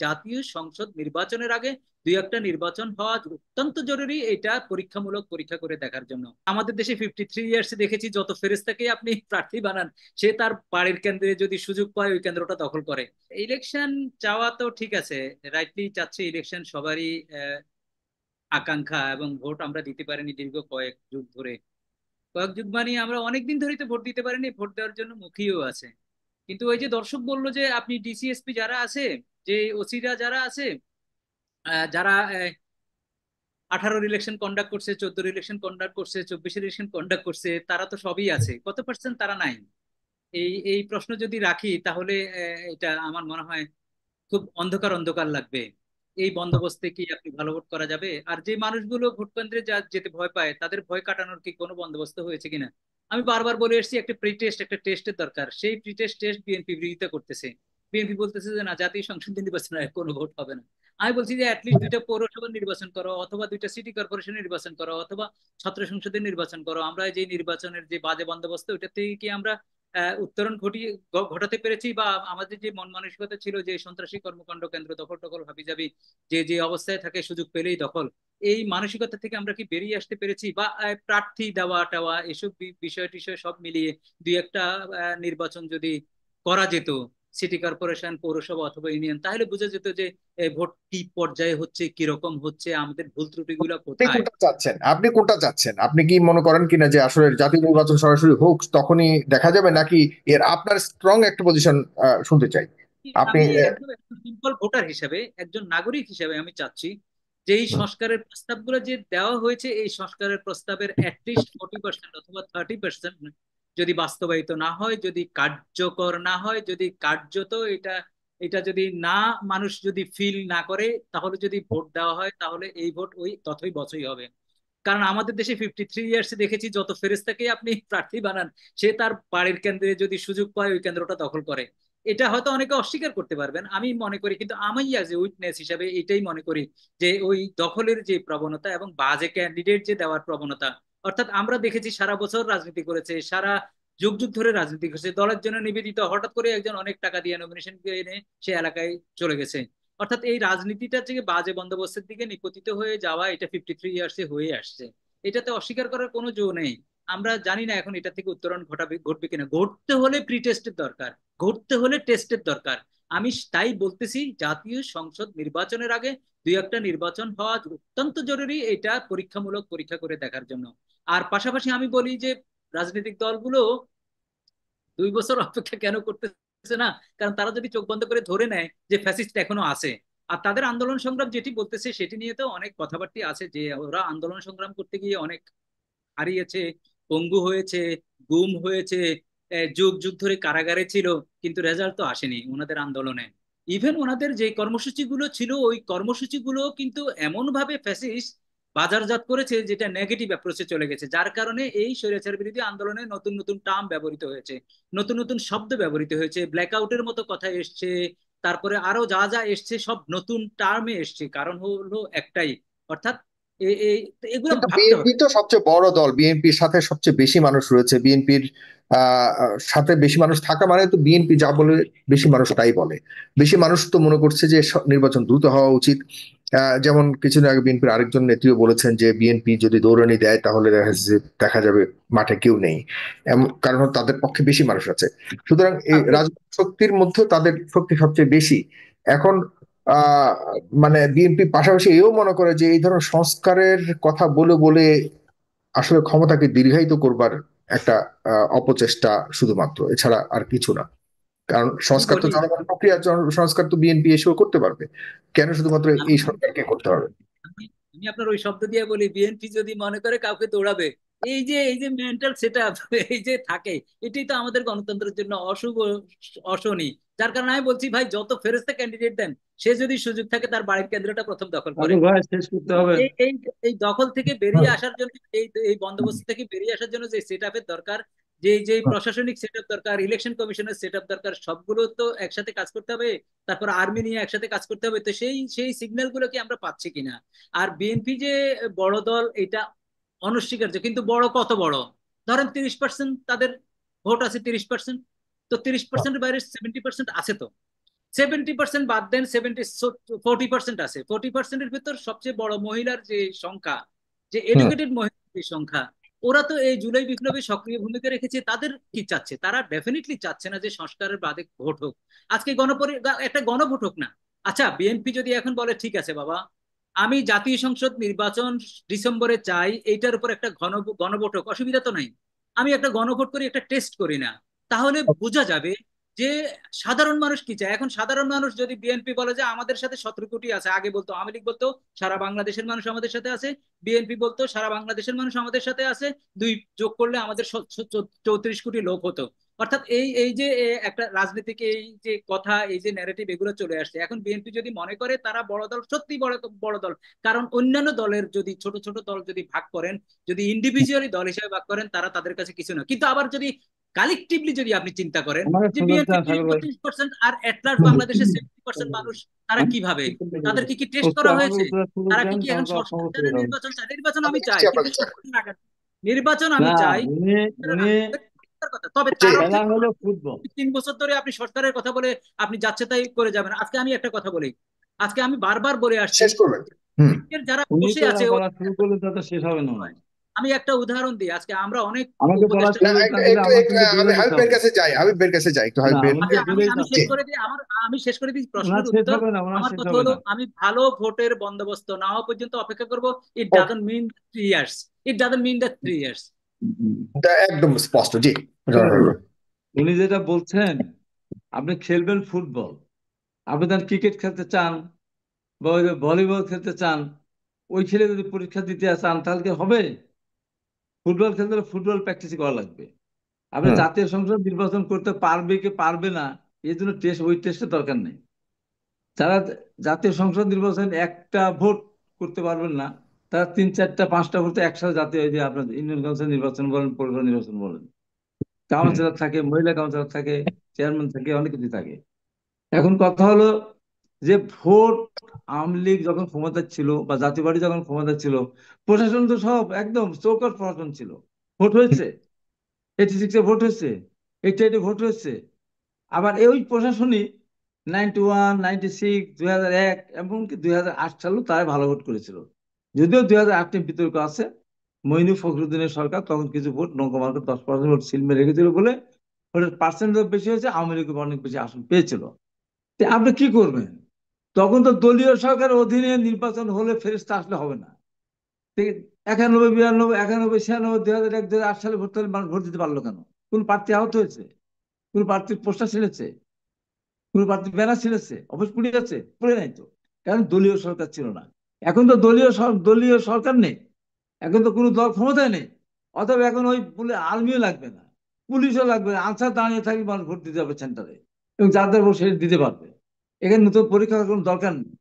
জাতীয় সংসদ নির্বাচনের আগে দুই একটা নির্বাচন হওয়া অত্যন্ত জরুরি, এটা পরীক্ষামূলক পরীক্ষা করে দেখার জন্য। আমাদের দেশে 53 ইয়ার্স দেখেছি যত ফেরেস্তাকে আপনি প্রার্থী বানান, সে তার বাড়ির কেন্দ্রে যদি সুযোগ পায় ওই কেন্দ্রটা দখল করে। ইলেকশন চাওয়া তো ঠিক আছে, রাইটলি চাচ্ছে, ইলেকশন সবারই আকাঙ্ক্ষা, এবং ভোট আমরা দিতে পারিনি দীর্ঘ কয়েক যুগ ধরে। কয়েক যুগ মানে আমরা অনেকদিন ধরেই তো ভোট দিতে পারিনি, ভোট দেওয়ার জন্য মুখিয়েও আছে। কিন্তু ওই যে দর্শক বললো যে আপনি ডিসিএসপি যারা আছে, যে ওসিরা যারা আছে, যারা 18-র ইলেকশন কন্ডাক্ট করছে, 14-র ইলেকশন কন্ডাক্ট করছে, 24-এর ইলেকশন কন্ডাক্ট করছে, তারা তো সবই আছে, কত পার্সেন্ট তারা নাই? এই এই প্রশ্ন যদি রাখি তাহলে এটা আমার মনে হয় খুব অন্ধকার অন্ধকার লাগবে। এই বন্দোবস্তে কি আপনি ভালো ভোট করা যাবে? আর যে মানুষগুলো ভোট কেন্দ্রে যেতে ভয় পায় তাদের ভয় কাটানোর কি কোনো বন্দোবস্ত হয়েছে কিনা? আমি বারবার বলে এসেছি একটা প্রি টেস্ট, একটা টেস্টের দরকার। সেই প্রি টেস্ট বিএনপি বিরোধিতা করতেছে। বিএনপি বলতেছে যে না, জাতীয় সংসদ নির্বাচনে কোনো ভোট হবে না। আমি বলছি যে অ্যাটলিস্ট দুইটা পৌরসভা নির্বাচন করো, অথবা দুইটা সিটি কর্পোরেশন নির্বাচন করো, অথবা ছাত্র সংসদের নির্বাচন করো। আমরা যে নির্বাচনের যে বাজে বন্দোবস্ত, ওইটা থেকে কি আমরা উত্তরণ ঘটাতে পেরেছি? বা আমাদের যে মন মানসিকতা ছিল যে সন্ত্রাসী কর্মকাণ্ড, কেন্দ্র দখল টখল হাবি যাবি, যে যে অবস্থায় থাকে সুযোগ পেলেই দখল, এই মানসিকতা থেকে আমরা কি বেরিয়ে আসতে পেরেছি? বা প্রার্থী দেওয়া টাওয়া এসব বিষয় টিষয় সব মিলিয়ে দুই একটা নির্বাচন যদি করা যেত, সিটি কর্পোরেশন, পৌরসভা অথবা ইউনিয়ন, তাহলে বোঝা যেত যে ভোট কি পর্যায়ে হচ্ছে, কি রকম হচ্ছে, আমাদের ভুল ত্রুটিগুলো আপনি কোথায়। কোনটা চাচ্ছেন? আপনি কোনটা চাচ্ছেন? আপনি কি মনে করেন কিনা যে আসলে জাতীয় নির্বাচন সরাসরি হোক তখনই দেখা যাবে, নাকি এর আপনার স্ট্রং একটা পজিশন শুনতে চাই। আপনি আমি একদম সিম্পল ভোটার হিসেবে, একজন নাগরিক হিসেবে আমি চাচ্ছি যে এই সংস্কারের প্রস্তাবগুলো যে দেওয়া হয়েছে, এই সংস্কারের প্রস্তাবের অ্যাটলিস্ট 40% অথবা 30% যদি বাস্তবায়িত না হয়, যদি কার্যকর না হয়, যদি কার্যত এটা এটা যদি না, মানুষ যদি ফিল না করে, তাহলে যদি ভোট দেওয়া হয় তাহলে এই ভোট ওই ততই বছরই হবে। কারণ আমাদের দেশে 53 ইয়ার্স দেখেছি যত ফেরেস্তাকে আপনি প্রার্থী বানান, সে তার বাড়ির কেন্দ্রে যদি সুযোগ পায় ওই কেন্দ্রটা দখল করে। এটা হয়তো অনেকে অস্বীকার করতে পারবেন, আমি মনে করি, কিন্তু আমি অ্যাজ এ উইটনেস হিসাবে এটাই মনে করি যে ওই দখলের যে প্রবণতা এবং বাজে ক্যান্ডিডেট যে দেওয়ার প্রবণতা, অর্থাৎ আমরা দেখেছি সারা বছর রাজনীতি করেছে, সারা যুগ যুগ ধরে রাজনীতি করেছে, দলের জন্য নিবেদিত, হঠাৎ করে একজন অনেক টাকা দিয়ে নমিনেশন এনে সে এলাকায় চলে গেছে। অর্থাৎ এই রাজনীতিটা থেকে বাজে বন্দোবস্তের দিকে নিপতিত হয়ে যাওয়া, এটা 53 ইয়ার্সে হয়ে আসছে। এটাতে অস্বীকার করার কোনো জো নেই। আমরা জানি না এখন এটা থেকে উত্তরণ ঘটবে কিনা। ঘটতে হলে প্রি টেস্টের দরকার, ঘটতে হলে টেস্টের দরকার। আমি তাই বলতেছি জাতীয় সংসদ নির্বাচনের আগে দুই একটা নির্বাচন হওয়া অত্যন্ত জরুরি, এটা পরীক্ষামূলক পরীক্ষা করে দেখার জন্য। আর পাশাপাশি আমি বলি যে রাজনৈতিক দলগুলো 2 বছর অপেক্ষা কেন করতেছে না? কারণ তারা যদি চোখ বন্ধ করে ধরে নেয় যে ফ্যাসিস্ট এখনো আছে, আর তাদের আন্দোলন সংগ্রাম যেটি বলতেছে সেটি নিয়ে তো অনেক কথাবার্তি আছে, যে ওরা আন্দোলন সংগ্রাম করতে গিয়ে অনেক হারিয়েছে, পঙ্গু হয়েছে, গুম হয়েছে, যুগ যুগ ধরে কারাগারে ছিল, কিন্তু রেজাল্ট তো আসেনি ওনাদের আন্দোলনে। ইভেন ওনাদের যে কর্মসূচিগুলো ছিল ওই কর্মসূচিগুলো কিন্তু এমন ভাবে ফ্যাসিস্ট বাজারজাত করেছে যেটা নেগেটিভ অ্যাপ্রোচে চলে গেছে, যার কারণে এই স্বৈরাচার বিরোধী আন্দোলনে নতুন নতুন টার্ম ব্যবহৃত হয়েছে, নতুন নতুন শব্দ ব্যবহৃত হয়েছে, ব্ল্যাকআউটের মতো কথা এসছে, তারপরে আরো যা যা এসছে সব নতুন টার্মে এসছে, কারণ হলো একটাই, অর্থাৎ এগুলো কিন্তু ভাবতে বিএনপি হবে। তো সবচেয়ে বড় দল, বিএনপির সাথে সবচেয়ে বেশি মানুষ রয়েছে, বিএনপির সাথে বেশি মানুষ থাকা মানে তো বিএনপি যা বলে বেশি মানুষ তাই বলে। বেশি মানুষ তো মনে করছে যে নির্বাচন দ্রুত হওয়া উচিত। যেমন কিছুদিন আগে বিএনপির আরেকজন নেত্রীও বলেছেন যে বিএনপি যদি দৌড়ানি দেয় তাহলে দেখা যাবে মাঠে কেউ নেই, কারণ তাদের পক্ষে বেশি মানুষ আছে। সুতরাং এই রাজনৈতিক শক্তির মধ্যে তাদের শক্তি সবচেয়ে বেশি। এখন আহ মানে বিএনপি পাশাপাশি এও মনে করে যে এই ধরনের সংস্কারের কথা বলে বলে আসলে ক্ষমতাকে দীর্ঘায়িত করবার একটা অপচেষ্টা শুধুমাত্র, এছাড়া আর কিছু না। কারণ আমি সংস্কার তো বলি, জনগণ প্রক্রিয়া, সংস্কার তো বিএনপি এসেও করতে পারবে, কেন শুধুমাত্র আমি এই সরকারকে করতে হবে? আমি আমি আপনার ওই শব্দ দিয়ে বলি, বিএনপি যদি মনে করে কাউকে দৌড়াবে, এই যে মেন্টাল সেট আপ এই যে থাকে, এটাই তো আমাদের গণতন্ত্রের জন্য অশুভ, অশনি। যার কারণে আমি বলছি ভাই, যত ফেরেস্তা ক্যান্ডিডেট দেন, সে যদি সুযোগ থাকে তার বাড়ির কেন্দ্রটা প্রথম দখল করে। আলু ভাই শেষ করতে হবে। এই এই এই দখল থেকে বেরিয়ে আসার জন্য, এই এই বন্দোবস্ত থেকে বেরিয়ে আসার জন্য যে সেট আপের দরকার, যে যে প্রশাসনিক সেট আপ দরকার, ইলেকশন কমিশনের সেট আপ দরকার, সবগুলো তো একসাথে কাজ করতে হবে। তারপর আর্মি নিয়ে একসাথে কাজ করতে হবে, তো সেই সেই সিগন্যাল গুলো কি আমরা পাচ্ছি কিনা? আর বিএনপি যে বড় দল এটা অনস্বীকার্য, কিন্তু বড় কত বড়? ধরেন 30% তাদের ভোট আছে, 30%। তো 30%-এর বাইরে 70% আছে তো। 70% বাদ দেন, 40% আছে, 40%-এর ভিতর সবচেয়ে বড় মহিলার যে সংখ্যা, যে হুম। এডুকেটেড মহিলার যে সংখ্যা, ওরা তো এই জুলাই বিপ্লবে সক্রিয় ভূমিকা রেখেছে। তাদের কি চাচ্ছে? তারা ডেফিনেটলি চাচ্ছে না যে সংস্কারের বাদে ভোট হোক। আজকে একটা গণভোট হোক না। আচ্ছা, বিএনপি যদি এখন বলে ঠিক আছে বাবা, আমি জাতীয় সংসদ নির্বাচন ডিসেম্বরে চাই, এইটার উপর একটা গণভোট হোক, অসুবিধা তো নাই। আমি একটা গণভোট করি, একটা টেস্ট করি না, তাহলে বোঝা যাবে যে সাধারণ মানুষ কি চায়। এখন সাধারণ মানুষ যদি বিএনপি বলে যে আমাদের সাথে 17 কোটি আছে, আগে বলতো আওয়ামী লীগ বলতো সারা বাংলাদেশের মানুষ আমাদের সাথে আছে, বিএনপি বলতো সারা বাংলাদেশের মানুষ আমাদের সাথে আছে, দুই যোগ করলে আমাদের 34 কোটি লোক হতো। অর্থাৎ এই এই যে একটা রাজনীতিক এই যে কথা, এই যে ন্যারেটিভ, এগুলো চলে আসছে। এখন বিএনপি যদি মনে করে তারা বড় দল, সত্যি বড় বড় দল, কারণ অন্যান্য দলের যদি ছোট ছোট দল যদি ভাগ করেন, যদি ইন্ডিভিজুয়ালি দল হিসেবে ভাগ করেন, তারা তাদের কাছে কিছু না। কিন্তু আবার যদি কালেকটিভলি যদি আপনি চিন্তা করেন আমাকে যে সুযোগ বিএনপি দেন সাগর ভাই। 30-32% আর এটলার্জ বাংলাদেশের 70% মানুষ, তারা কিভাবে, তাদেরকে কি টেস্ট উত্তর করা আমাকে হয়েছে? উত্তরের সুযোগ তারা কি দেন, কি এখন তাহলে সংস্কার অসংগত চায় না হবে। নির্বাচন চায়? নির্বাচন আমি আমি দিচ্ছি চাই, কিন্তু আপনাকে স্যার। নির্বাচন না, আমি চাই, উনি উনি কথা। তবে জি। তার অর্থ খেলা কি হলো ফুটবল। 3 বছর ধরে আপনি সরকারের কথা বলে আপনি যাচ্ছে তাই করে যাবেন? আজকে আমি একটা কথা বলি, আজকে আমি বারবার বলে আসছি, শেষ করবেন। হুম। যারা উনি বসে তো আছে বলা শুরু করলে তাতে শেষ হবে না ওনার। আমি একটা উদাহরণ দিই। আজকে আমরা অনেক আমাকে বলার উপদেষ্টা, না, সুযোগ না একটু দিলে একটু আমার একটু কিন্তু আমি বেরোয় যেতে হাবিব ভাইয়ের হবে। কাছে যাই, হাবিব ভাইয়ের কাছে যাই, একটু না, হাবিব ভাইয়ের। আমাকে আমি আমি বেরোয় আমি যেতে জি। শেষ হবে। করে দিই, আমি শেষ করে দিই ওনার প্রশ্নের শেষ উত্তর। হবে না, ওনার আমার শেষ কথা হবে হলো, না। আমি ভালো ভোটের বন্দোবস্ত না হওয়া পর্যন্ত অপেক্ষা করব। It okay. Doesn't mean 3 years, it doesn't mean that 3 years. একদম স্পষ্ট। জি। উনি যেটা বলছেন, আপনি খেলবেন ফুটবল, আপনি তার ক্রিকেট খেলতে চান বা ওই যে ভলিবল খেলতে চান, ওই খেলে যদি পরীক্ষা দিতে চান তাহলে কি হবে? ফুটবল খেলতে হলে ফুটবল প্র্যাকটিস করা লাগবে। আপনি হুম। জাতীয় সংসদ নির্বাচন করতে পারবে কি পারবে না, এই জন্য ওই টেস্টের দরকার নেই। যারা জাতীয় সংসদ নির্বাচন একটা ভোট করতে পারবেন না, তারা 3, 4, 5টা ভোট একসাথে জাতীয়, এই যে আপনার ইউনিয়ন কাউন্সিল নির্বাচন বলেন, পৌরসভা নির্বাচন বলেন, হুম। কাউন্সিলর থাকে, মহিলা কাউন্সিলর থাকে, চেয়ারম্যান থাকে, অনেক কিছু থাকে। এখন কথা হলো যে ভোট, আওয়ামী লীগ যখন ক্ষমতা ছিল বা জাতীয় পার্টি যখন ক্ষমতা ছিল, প্রশাসন তো সব একদম চৌকস প্রশাসন ছিল। ভোট হয়েছে, 86-এ ভোট হয়েছে, 88-এ ভোট হয়েছে। আবার এই প্রশাসনই 91, 96, 2001 এমনকি 2008 সালেও তারা ভালো ভোট করেছিল। যদিও 2008 বিতর্ক আছে, মইনু ফখরুদ্দিনের সরকার তখন কিছু ভোট, নৌকা 10% ভোট সিলমে রেখেছিল বলে ওটার পার্সেন্ট বেশি হয়েছে, আওয়ামী লীগ অনেক বেশি আসন পেয়েছিল। তো আপনি কি করবেন? তখন তো দলীয় সরকারের অধীনে নির্বাচন হলে ফেরেস্তা আসলে হবে না। ঠিক, 91, 92, 91, 96, 2001, 2008 সালে ভোট হলে মানুষ ভোট দিতে পারলো কেন? কোন প্রার্থী আহত হয়েছে? কোন প্রার্থীর পোস্টার ছিঁড়েছে? কোন প্রার্থী ব্যানার ছিঁড়েছে? অফিস পুড়ে যাচ্ছে? পুড়ে নাই তো, কারণ দলীয় সরকার ছিল না। এখন তো দলীয় সরকার নেই, এখন তো কোনো দল ক্ষমতায় নেই। অথবা এখন ওই আর্মিও লাগবে না, পুলিশও লাগবে না, আনসার দাঁড়িয়ে থাকবে, মানুষ ভোট দিতে হবে সেন্টারে, এবং যাদের ভোট সে দিতে পারবে। এখানে নতুন পরীক্ষার কোনো দরকার নেই।